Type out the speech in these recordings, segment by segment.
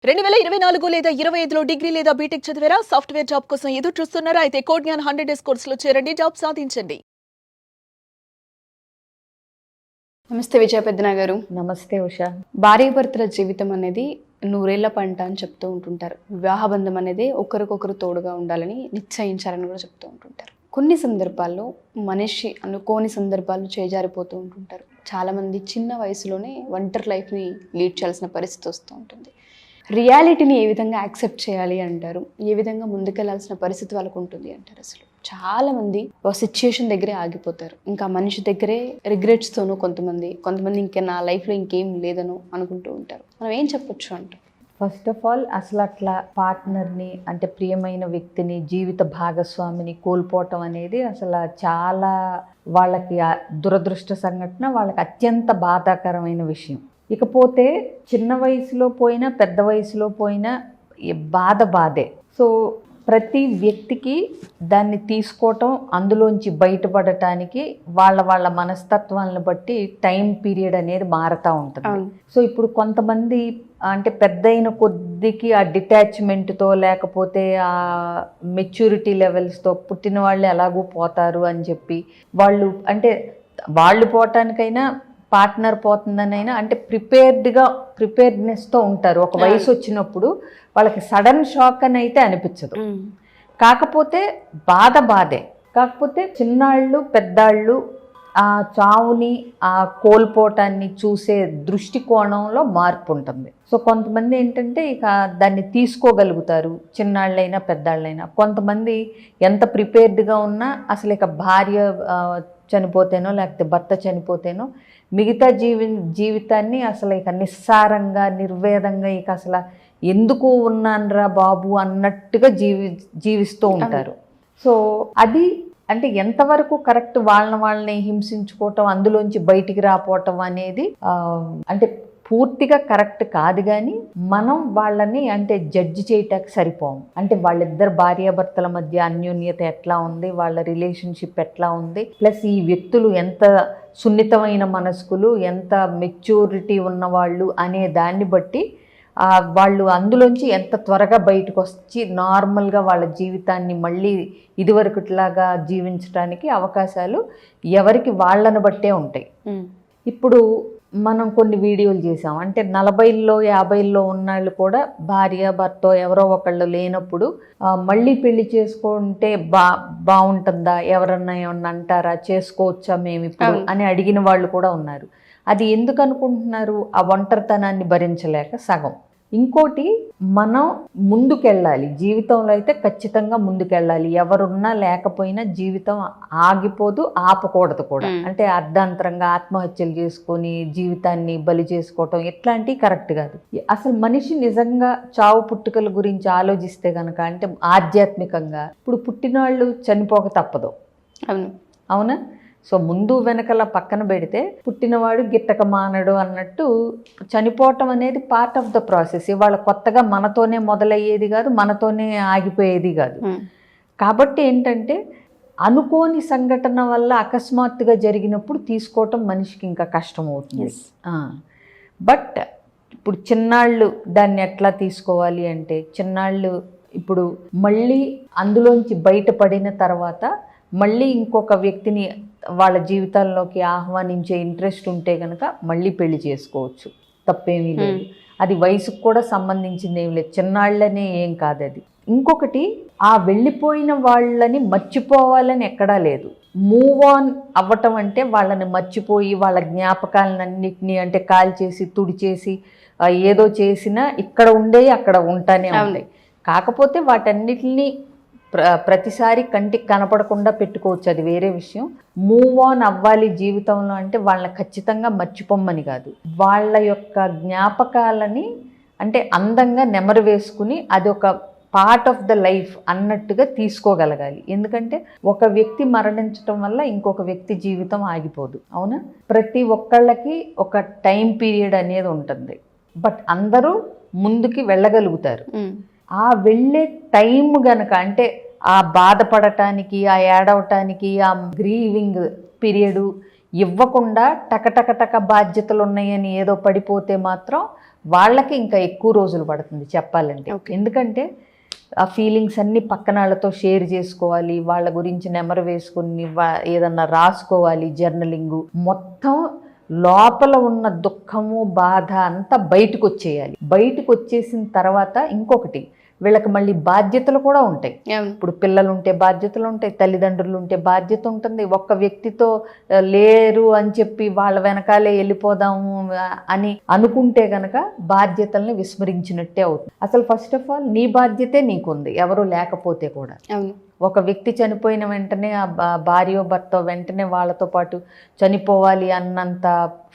2024 లేదా 25లో డిగ్రీ లేదా బీటెక్ చదివారా? సాఫ్ట్‌వేర్ జాబ్ కోసం ఎదురు చూస్తున్నారా? అయితే కోడ్ జ్ఞాన్ 100 డేస్ కోర్సులో చేరండి. జాబ్ సాధించండి. నమస్తే విజయ పెద్దన గారు. నమస్తే ఉషా. భార్యాభర్తల జీవితం అనేది నూరేళ్ల పంట అని చెప్తూ ఉంటుంటారు. వివాహ బంధం అనేది ఒకరికొకరు తోడుగా ఉండాలని నిశ్చయించాలని కూడా చెప్తూ ఉంటుంటారు. కొన్ని సందర్భాల్లో మనిషి అనుకోని సందర్భాలు చేజారిపోతూ ఉంటుంటారు. చాలామంది చిన్న వయసులోనే ఒంటరి లైఫ్ని లీడ్ చేయాల్సిన పరిస్థితి వస్తూ ఉంటుంది. రియాలిటీని ఏ విధంగా యాక్సెప్ట్ చేయాలి అంటారు, ఏ విధంగా ముందుకెళ్లాల్సిన పరిస్థితి వాళ్ళకు ఉంటుంది అంటారు. అసలు చాలామంది ఒక సిచ్యుయేషన్ దగ్గరే ఆగిపోతారు. ఇంకా మనిషి దగ్గరే రిగ్రెట్స్తోనూ కొంతమంది ఇంకా నా లైఫ్లో ఇంకేం లేదనో అనుకుంటూ ఉంటారు. మనం ఏం చెప్పొచ్చు అంటారు? ఫస్ట్ ఆఫ్ ఆల్ అసలు అట్లా పార్ట్నర్ని అంటే ప్రియమైన వ్యక్తిని జీవిత భాగస్వామిని కోల్పోవటం అనేది అసలు చాలా వాళ్ళకి దురదృష్ట సంఘటన, వాళ్ళకి అత్యంత బాధాకరమైన విషయం. ఇకపోతే చిన్న వయసులో పోయినా పెద్ద వయసులో పోయినా బాధే. సో ప్రతి వ్యక్తికి దాన్ని తీసుకోవటం, అందులోంచి బయటపడటానికి వాళ్ళ మనస్తత్వాలను బట్టి టైం పీరియడ్ అనేది మారుతూ ఉంటుంది. సో ఇప్పుడు కొంతమంది అంటే పెద్దయిన కొద్దికి ఆ డిటాచ్మెంట్తో లేకపోతే ఆ మెచ్యూరిటీ లెవెల్స్తో పుట్టిన వాళ్ళు ఎలాగూ పోతారు అని చెప్పి వాళ్ళు పోవటానికైనా పార్ట్నర్ పోతుందనైనా అంటే ప్రిపేర్డ్నెస్తో ఉంటారు. ఒక వయసు వచ్చినప్పుడు వాళ్ళకి సడన్ షాక్ అని అయితే అనిపించదు. కాకపోతే బాధే. కాకపోతే చిన్నాళ్ళు పెద్దాళ్ళు ఆ చావుని ఆ కోల్పోవటాన్ని చూసే దృష్టికోణంలో మార్పు ఉంటుంది. సో కొంతమంది ఏంటంటే ఇక దాన్ని తీసుకోగలుగుతారు, చిన్నాళ్ళైనా పెద్దాళ్ళైనా. కొంతమంది ఎంత ప్రిపేర్డ్గా ఉన్నా అసలు ఇక భార్య చనిపోతేనో లేకపోతే భర్త చనిపోతేనో మిగతా జీవితాన్ని అసలు ఇక నిస్సారంగా నిర్వేదంగా ఇక అసలు ఎందుకు ఉన్నానరా బాబు అన్నట్టుగా జీవిస్తూ ఉంటారు. సో అది అంటే ఎంతవరకు కరెక్ట్, వాళ్ళని హింసించుకోవటం, అందులోంచి బయటికి రాపోవటం అనేది అంటే పూర్తిగా కరెక్ట్ కాదు. కానీ మనం వాళ్ళని అంటే జడ్జి చేయటానికి సరిపోము. అంటే వాళ్ళిద్దరు భార్యాభర్తల మధ్య అన్యోన్యత ఎట్లా ఉంది, వాళ్ళ రిలేషన్షిప్ ఎట్లా ఉంది, ప్లస్ ఈ వ్యక్తులు ఎంత సున్నితమైన మనస్కులు, ఎంత మెచ్యూరిటీ ఉన్నవాళ్ళు అనే దాన్ని బట్టి వాళ్ళు అందులోంచి ఎంత త్వరగా బయటకు వచ్చి నార్మల్గా వాళ్ళ జీవితాన్ని మళ్ళీ ఇదివరకులాగా జీవించడానికి అవకాశాలు ఎవరికి వాళ్ళని బట్టే ఉంటాయి. ఇప్పుడు మనం కొన్ని వీడియోలు చేసాం. అంటే 40లో 50లో ఉన్నాళ్ళు కూడా భార్య భర్త ఎవరో ఒకళ్ళు లేనప్పుడు మళ్ళీ పెళ్లి చేసుకుంటే బాగుంటుందా, ఎవరన్నా ఏమన్నా అంటారా, చేసుకోవచ్చా మేము ఇప్పుడు అని అడిగిన వాళ్ళు కూడా ఉన్నారు. అది ఎందుకు అనుకుంటున్నారు? ఆ ఒంటరితనాన్ని భరించలేక సగం. ఇంకోటి, మనం ముందుకెళ్ళాలి జీవితంలో, అయితే ఖచ్చితంగా ముందుకెళ్ళాలి. ఎవరున్నా లేకపోయినా జీవితం ఆగిపోదు, ఆపకూడదు కూడా. అంటే అర్ధాంతరంగా ఆత్మహత్యలు చేసుకొని జీవితాన్ని బలి చేసుకోవటం ఇట్లాంటివి కరెక్ట్ కాదు. అసలు మనిషి నిజంగా చావు పుట్టుకల గురించి ఆలోచిస్తే కనుక అంటే ఆధ్యాత్మికంగా ఇప్పుడు పుట్టినవాళ్ళు చనిపోక తప్పదు. అవునా? సో ముందు వెనకల పక్కన పెడితే పుట్టినవాడు గిట్టక మానడు అన్నట్టు చనిపోవటం అనేది పార్ట్ ఆఫ్ ద ప్రాసెస్. ఇవాళ కొత్తగా మనతోనే మొదలయ్యేది కాదు, మనతోనే ఆగిపోయేది కాదు. కాబట్టి ఏంటంటే అనుకోని సంఘటన వల్ల అకస్మాత్తుగా జరిగినప్పుడు తీసుకోవటం మనిషికి ఇంకా కష్టం అవుతుంది. బట్ ఇప్పుడు చిన్నాళ్ళు దాన్ని ఎట్లా తీసుకోవాలి అంటే, చిన్నాళ్ళు ఇప్పుడు మళ్ళీ అందులోంచి బయటపడిన తర్వాత మళ్ళీ ఇంకొక వ్యక్తిని వాళ్ళ జీవితాల్లోకి ఆహ్వానించే ఇంట్రెస్ట్ ఉంటే కనుక మళ్ళీ పెళ్లి చేసుకోవచ్చు, తప్పేమీ లేదు. అది వయసుకు కూడా సంబంధించింది ఏం లేదు, చిన్నాళ్ళనే ఏం కాదు అది. ఇంకొకటి, ఆ వెళ్ళిపోయిన వాళ్ళని మర్చిపోవాలని ఎక్కడా లేదు. మూవ్ ఆన్ అవ్వటం అంటే వాళ్ళని మర్చిపోయి వాళ్ళ జ్ఞాపకాలన్నింటినీ అంటే కాల్చేసి తుడిచేసి ఏదో చేసినా ఇక్కడ ఉండేవి అక్కడ ఉంటానే ఉంటాయి. కాకపోతే వాటన్నిటిని ప్రతిసారి కంటికి కనపడకుండా పెట్టుకోవచ్చు, అది వేరే విషయం. మూవ్ ఆన్ అవ్వాలి జీవితంలో అంటే వాళ్ళని ఖచ్చితంగా మర్చిపోమ్మని కాదు, వాళ్ళ యొక్క జ్ఞాపకాలని అంటే అందంగా నెమరు వేసుకుని అది ఒక పార్ట్ ఆఫ్ ద లైఫ్ అన్నట్టుగా తీసుకోగలగాలి. ఎందుకంటే ఒక వ్యక్తి మరణించటం వల్ల ఇంకొక వ్యక్తి జీవితం ఆగిపోదు. అవునా? ప్రతి ఒక్కళ్ళకి ఒక టైం పీరియడ్ అనేది ఉంటుంది. బట్ అందరూ ముందుకి వెళ్ళగలుగుతారు. ఆ వెళ్ళే టైం గనక అంటే ఆ బాధపడటానికి, ఆ ఏడవటానికి, ఆ గ్రీవింగ్ పీరియడు ఇవ్వకుండా టక బాధ్యతలు ఉన్నాయని ఏదో పడిపోతే మాత్రం వాళ్ళకి ఇంకా ఎక్కువ రోజులు పడుతుంది చెప్పాలంటే. ఎందుకంటే ఆ ఫీలింగ్స్ అన్నీ పక్కన వాళ్ళతో షేర్ చేసుకోవాలి, వాళ్ళ గురించి నెమరు వేసుకుని ఏదన్నా రాసుకోవాలి, జర్నలింగు, మొత్తం లోపల ఉన్న దుఃఖము బాధ అంతా బయటకు వచ్చేయాలి. బయటకు వచ్చేసిన తర్వాత ఇంకొకటి, వీళ్ళకి మళ్ళీ బాధ్యతలు కూడా ఉంటాయి. ఇప్పుడు పిల్లలు ఉంటే బాధ్యతలు ఉంటాయి, తల్లిదండ్రులు ఉంటే బాధ్యత ఉంటుంది. ఒక్క వ్యక్తితో లేరు అని చెప్పి వాళ్ళ వెనకాలే వెళ్ళిపోదాము అని అనుకుంటే గనక బాధ్యతల్ని విస్మరించినట్టే అవుతుంది. అసలు ఫస్ట్ ఆఫ్ ఆల్ నీ బాధ్యతే నీకుంది, ఎవరు లేకపోతే కూడా. ఒక వ్యక్తి చనిపోయిన వెంటనే ఆ భార్యో భర్త వెంటనే వాళ్ళతో పాటు చనిపోవాలి అన్నంత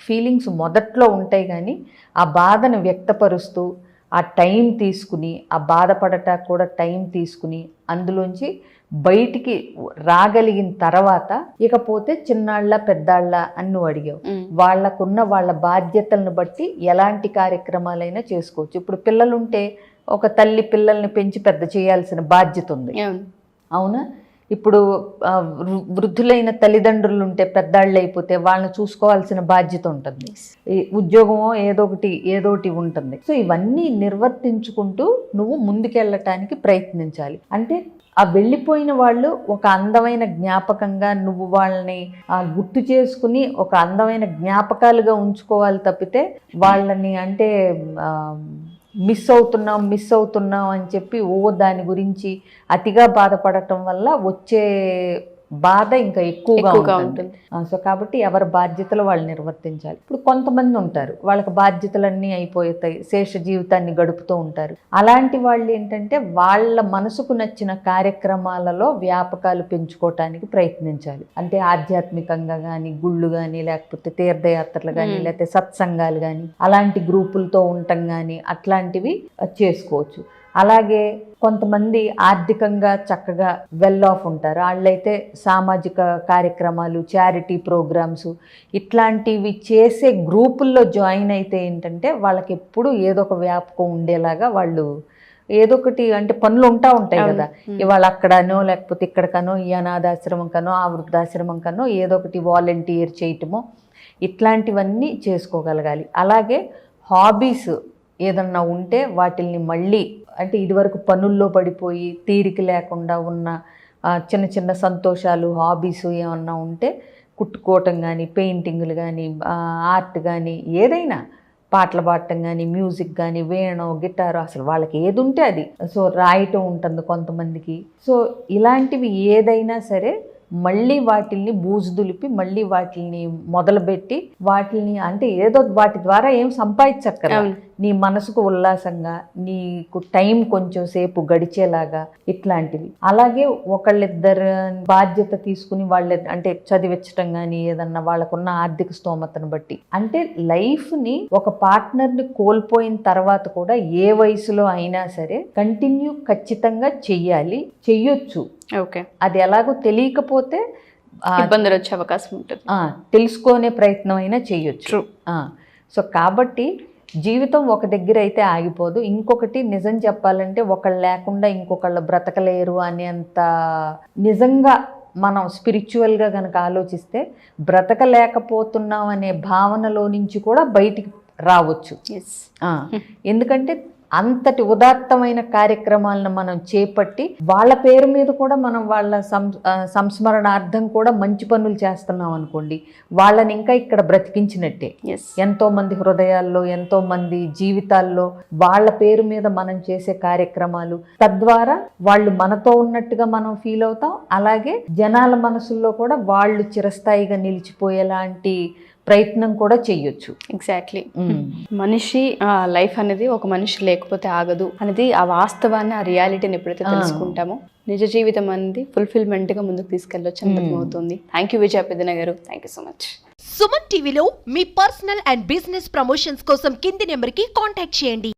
ఫీలింగ్స్ మొదట్లో ఉంటాయి, కానీ ఆ బాధను వ్యక్తపరుస్తూ ఆ టైం తీసుకుని, ఆ బాధపడట కూడా టైం తీసుకుని అందులోంచి బయటికి రాగలిగిన తర్వాత ఇకపోతే చిన్నాళ్ళ పెద్దాళ్ళ అని నువ్వు అడిగావు. వాళ్ళకున్న వాళ్ళ బాధ్యతలను బట్టి ఎలాంటి కార్యక్రమాలైనా చేసుకోవచ్చు. ఇప్పుడు పిల్లలుంటే ఒక తల్లి పిల్లల్ని పెంచి పెద్ద చేయాల్సిన బాధ్యత ఉంది, అవునా? ఇప్పుడు వృద్ధులైన తల్లిదండ్రులు ఉంటే పెద్దాళ్ళు అయిపోతే వాళ్ళని చూసుకోవాల్సిన బాధ్యత ఉంటుంది, ఉద్యోగమో ఏదోటి ఉంటుంది. సో ఇవన్నీ నిర్వర్తించుకుంటూ నువ్వు ముందుకెళ్ళటానికి ప్రయత్నించాలి. అంటే ఆ వెళ్ళిపోయిన వాళ్ళు ఒక అందమైన జ్ఞాపకంగా నువ్వు వాళ్ళని గుర్తు చేసుకుని ఒక అందమైన జ్ఞాపకాలుగా ఉంచుకోవాలి తప్పితే వాళ్ళని అంటే మిస్ అవుతున్నాం అని చెప్పి దాని గురించి అతిగా బాధపడటం వల్ల వచ్చే బాధ ఇంకా ఎక్కువగా ఉంటుంది. సో కాబట్టి ఎవరి బాధ్యతలు వాళ్ళు నిర్వర్తించాలి. ఇప్పుడు కొంతమంది ఉంటారు వాళ్ళకి బాధ్యతలన్నీ అయిపోతాయి, శేష జీవితాన్ని గడుపుతూ ఉంటారు. అలాంటి వాళ్ళు ఏంటంటే వాళ్ళ మనసుకు నచ్చిన కార్యక్రమాలలో వ్యాపకాలు పెంచుకోవటానికి ప్రయత్నించాలి. అంటే ఆధ్యాత్మికంగా కానీ, గుళ్ళు కానీ, లేకపోతే తీర్థయాత్రలు కానీ, లేకపోతే సత్సంగాలు కానీ, అలాంటి గ్రూపులతో ఉండటం కానీ అట్లాంటివి చేసుకోవచ్చు. అలాగే కొంతమంది ఆర్థికంగా చక్కగా వెల్ ఆఫ్ ఉంటారు, వాళ్ళైతే సామాజిక కార్యక్రమాలు, చారిటీ ప్రోగ్రామ్స్ ఇట్లాంటివి చేసే గ్రూపుల్లో జాయిన్ అయితే ఏంటంటే వాళ్ళకి ఎప్పుడు ఏదో ఒక వ్యాపకం ఉండేలాగా వాళ్ళు ఏదో ఒకటి అంటే పనులు ఉంటాయి కదా, ఇవాళ అక్కడనో లేకపోతే ఇక్కడికనో, ఈ అనాథాశ్రమం కనో ఆ వృద్ధాశ్రమం కనో ఏదో ఒకటి వాలంటీర్ చేయటమో ఇట్లాంటివన్నీ చేసుకోగలగాలి. అలాగే హాబీస్ ఏదన్నా ఉంటే వాటిల్ని మళ్ళీ అంటే ఇదివరకు పనుల్లో పడిపోయి తీరిక లేకుండా ఉన్న చిన్న చిన్న సంతోషాలు, హాబీస్ ఏమన్నా ఉంటే కుట్టుకోవటం కానీ, పెయింటింగ్లు కానీ, ఆర్ట్ కానీ, ఏదైనా పాటలు పాడటం కానీ, మ్యూజిక్ కానీ, వేణం, గిటారు, అసలు వాళ్ళకి ఏది ఉంటే అది. సో రాయటం ఉంటుంది కొంతమందికి. సో ఇలాంటివి ఏదైనా సరే మళ్ళీ వాటిల్ని బూజు దులిపి మళ్ళీ వాటిల్ని మొదలుపెట్టి వాటిల్ని అంటే ఏదో వాటి ద్వారా ఏం సంపాదించక్కరా, నీ మనసుకు ఉల్లాసంగా నీకు టైం కొంచెం సేపు గడిచేలాగా ఇట్లాంటివి. అలాగే ఒకళ్ళిద్దరు బాధ్యత తీసుకుని వాళ్ళ అంటే చదివించటం కానీ ఏదన్నా వాళ్ళకున్న ఆర్థిక స్తోమతను బట్టి. అంటే లైఫ్ని ఒక పార్ట్నర్ని కోల్పోయిన తర్వాత కూడా ఏ వయసులో అయినా సరే కంటిన్యూ ఖచ్చితంగా చెయ్యొచ్చు. ఓకే, అది ఎలాగో తెలియకపోతే ఇబ్బందులు వచ్చే అవకాశం ఉంటుంది, తెలుసుకునే ప్రయత్నం అయినా చెయ్యొచ్చు. సో కాబట్టి జీవితం ఒక దగ్గర అయితే ఆగిపోదు. ఇంకొకటి నిజం చెప్పాలంటే ఒకళ్ళు లేకుండా ఇంకొకళ్ళు బ్రతకలేరు అనేంత నిజంగా మనం స్పిరిచువల్గా కనుక ఆలోచిస్తే బ్రతకలేకపోతున్నాం అనే భావనలో నుంచి కూడా బయటికి రావచ్చు. ఎందుకంటే అంతటి ఉదాత్తమైన కార్యక్రమాలను మనం చేపట్టి వాళ్ళ పేరు మీద కూడా మనం వాళ్ళ సంస్మరణార్థం కూడా మంచి పనులు చేస్తున్నాం అనుకోండి, వాళ్ళని ఇంకా ఇక్కడ బ్రతికించినట్టే. ఎంతో మంది హృదయాల్లో, ఎంతో మంది జీవితాల్లో వాళ్ళ పేరు మీద మనం చేసే కార్యక్రమాలు, తద్వారా వాళ్ళు మనతో ఉన్నట్టుగా మనం ఫీల్ అవుతాం. అలాగే జనాల మనసుల్లో కూడా వాళ్ళు చిరస్థాయిగా నిలిచిపోయేలాంటి ప్రయత్నం కూడా చెయ్యొచ్చు. ఎగ్జాక్ట్లీ. మనిషి లైఫ్ అనేది ఒక మనిషి లేకపోతే ఆగదు అనేది ఆ వాస్తవాన్ని, ఆ రియాలిటీని ఎప్పుడైతే తెలుసుకుంటామో నిజ జీవితం అనేది ఫుల్ఫిల్మెంట్గా ముందుకు తీసుకెళ్ళొచ్చు అని అర్థమవుతుంది. థ్యాంక్ యూ విజయ పెద్దన గారు, thank you so much. Suman టీవీలో మీ పర్సనల్ అండ్ బిజినెస్ ప్రమోషన్స్ కోసం కింది నెంబర్కి కాంటాక్ట్ చేయండి.